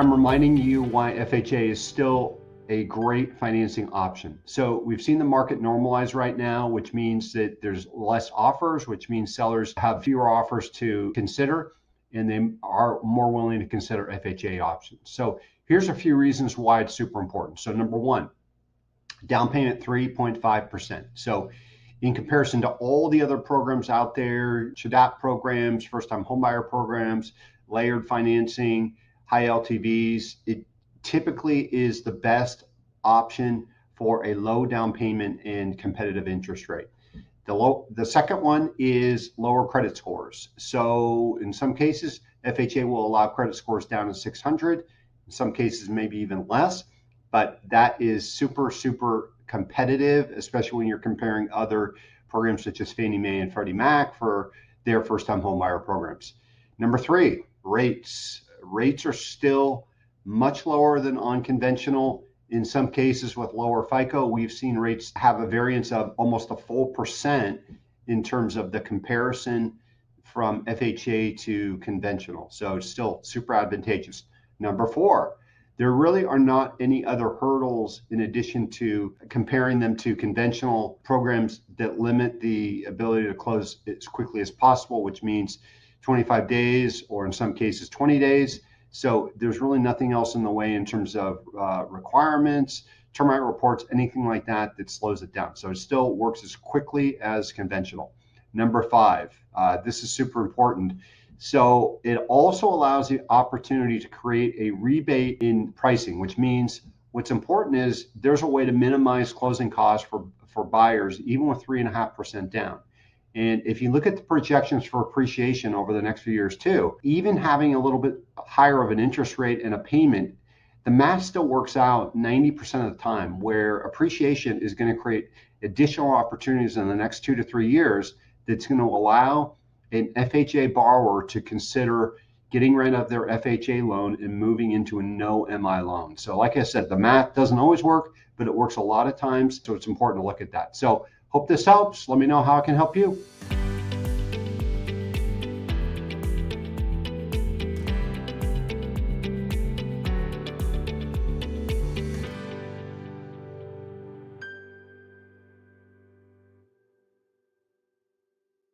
I'm reminding you why FHA is still a great financing option. So we've seen the market normalize right now, which means that there's less offers, which means sellers have fewer offers to consider, and they are more willing to consider FHA options. So here's a few reasons why it's super important. So number one, down payment 3.5%. So in comparison to all the other programs out there, SHADAP programs, first-time homebuyer programs, layered financing, high LTVs, it typically is the best option for a low down payment and competitive interest rate. The second one is lower credit scores. So in some cases, FHA will allow credit scores down to 600, in some cases maybe even less, but that is super competitive, especially when you're comparing other programs such as Fannie Mae and Freddie Mac for their first-time homebuyer programs. Number three, rates. Rates are still much lower than on conventional. In some cases with lower FICO, we've seen rates have a variance of almost a full percent in terms of the comparison from FHA to conventional. So it's still super advantageous. Number four, there really are not any other hurdles in addition to comparing them to conventional programs that limit the ability to close as quickly as possible, which means 25 days or in some cases 20 days. So there's really nothing else in the way in terms of requirements, termite reports, anything like that that slows it down. So it still works as quickly as conventional. Number five, this is super important. So it also allows the opportunity to create a rebate in pricing, which means what's important is there's a way to minimize closing costs for buyers, even with 3.5% down. And if you look at the projections for appreciation over the next few years too, even having a little bit higher of an interest rate and a payment, the math still works out 90% of the time, where appreciation is going to create additional opportunities in the next 2 to 3 years that's going to allow an FHA borrower to consider getting rid of their FHA loan and moving into a no MI loan. So like I said, the math doesn't always work, but it works a lot of times. So it's important to look at that. So hope this helps. Let me know how I can help you.